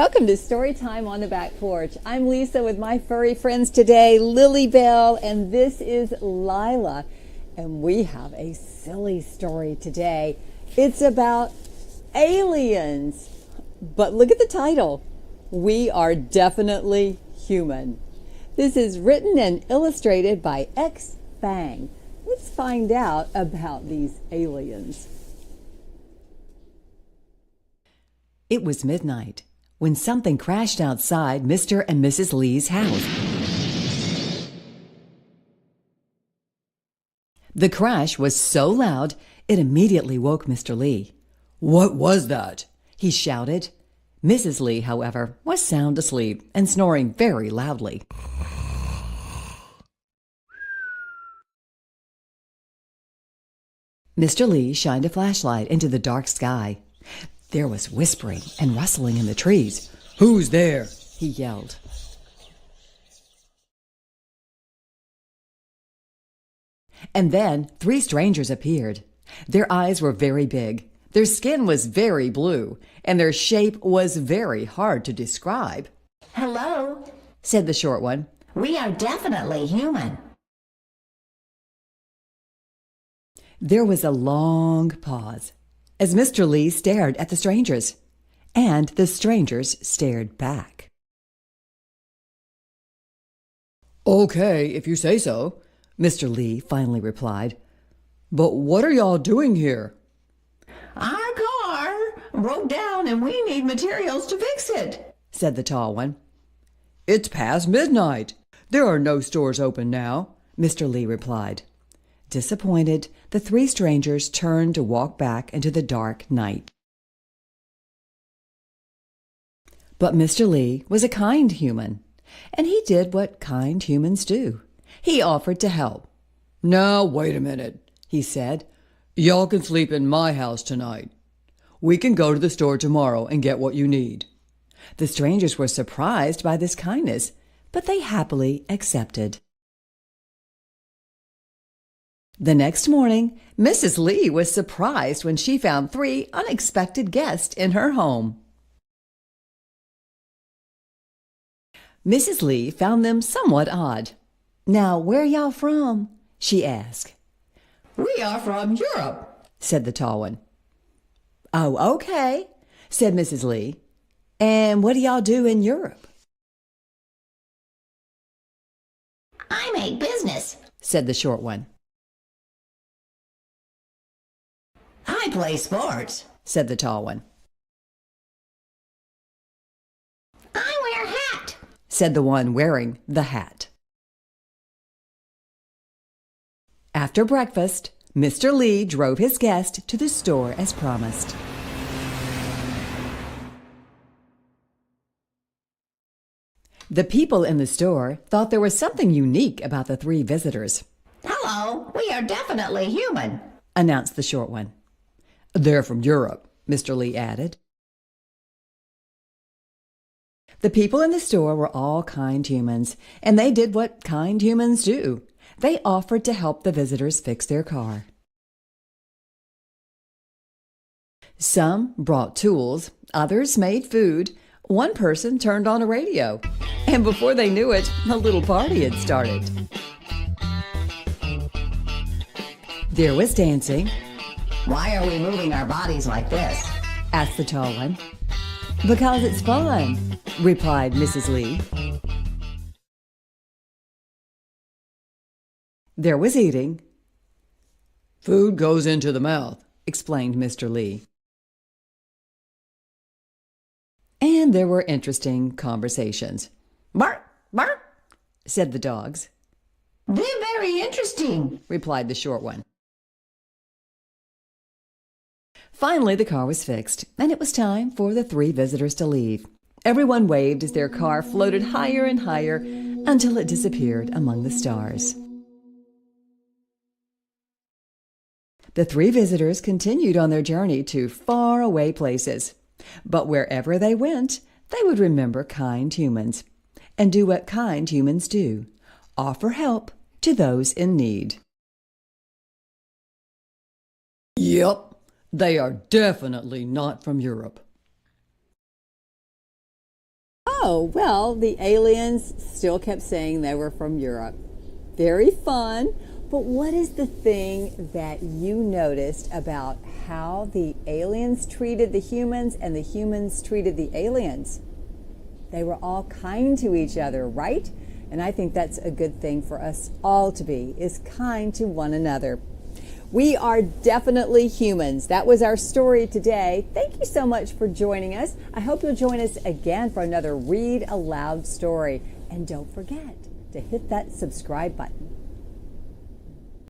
Welcome to Story Time on the Back Porch. I'm Lisa with my furry friends today, Lilly Belle, and this is Lyla. And we have a silly story today. It's about aliens. But look at the title. We are definitely human. This is written and illustrated by X Fang. Let's find out about these aliens. It was midnight when something crashed outside Mr. and Mrs. Lee's house. The crash was so loud, it immediately woke Mr. Lee. "What was that?" he shouted. Mrs. Lee, however, was sound asleep and snoring very loudly. Mr. Lee shined a flashlight into the dark sky. There was whispering and rustling in the trees. "Who's there?" he yelled. And then 3 strangers appeared. Their eyes were very big, their skin was very blue, and their shape was very hard to describe. "Hello," said the short one. "We are definitely human." There was a long pause as Mr. Lee stared at the strangers, and the strangers stared back. "Okay, if you say so," Mr. Lee finally replied. "But what are y'all doing here?" "Our car broke down and we need materials to fix it," said the tall one. "It's past midnight. There are no stores open now," Mr. Lee replied. Disappointed, the 3 strangers turned to walk back into the dark night. But Mr. Lee was a kind human, and he did what kind humans do. He offered to help. "Now, wait a minute," he said. "Y'all can sleep in my house tonight. We can go to the store tomorrow and get what you need." The strangers were surprised by this kindness, but they happily accepted. The next morning, Mrs. Lee was surprised when she found 3 unexpected guests in her home. Mrs. Lee found them somewhat odd. "Now, where y'all from?" she asked. "We are from Europe," said the tall one. "Oh, okay," said Mrs. Lee. "And what do y'all do in Europe?" "I make business," said the short one. "I play sports," said the tall one. "I wear a hat," said the one wearing the hat. After breakfast, Mr. Lee drove his guest to the store as promised. The people in the store thought there was something unique about the 3 visitors. "Hello, we are definitely human," announced the short one. "They're from Europe," Mr. Lee added. The people in the store were all kind humans, and they did what kind humans do. They offered to help the visitors fix their car. Some brought tools, others made food, one person turned on a radio, and before they knew it, a little party had started. There was dancing. "Why are we moving our bodies like this?" asked the tall one. "Because it's fun," replied Mrs. Lee. There was eating. "Food goes into the mouth," explained Mr. Lee. And there were interesting conversations. "Bark, bark," said the dogs. "They're very interesting," replied the short one. Finally, the car was fixed, and it was time for the 3 visitors to leave. Everyone waved as their car floated higher and higher until it disappeared among the stars. The 3 visitors continued on their journey to faraway places. But wherever they went, they would remember kind humans and do what kind humans do: offer help to those in need. Yep. They are definitely not from Europe. Oh, well, the aliens still kept saying they were from Europe. Very fun. But what is the thing that you noticed about how the aliens treated the humans and the humans treated the aliens? They were all kind to each other, right? And I think that's a good thing for us all to be, is kind to one another. We are definitely humans. That was our story today. Thank you so much for joining us. I hope you'll join us again for another Read Aloud story. And don't forget to hit that subscribe button.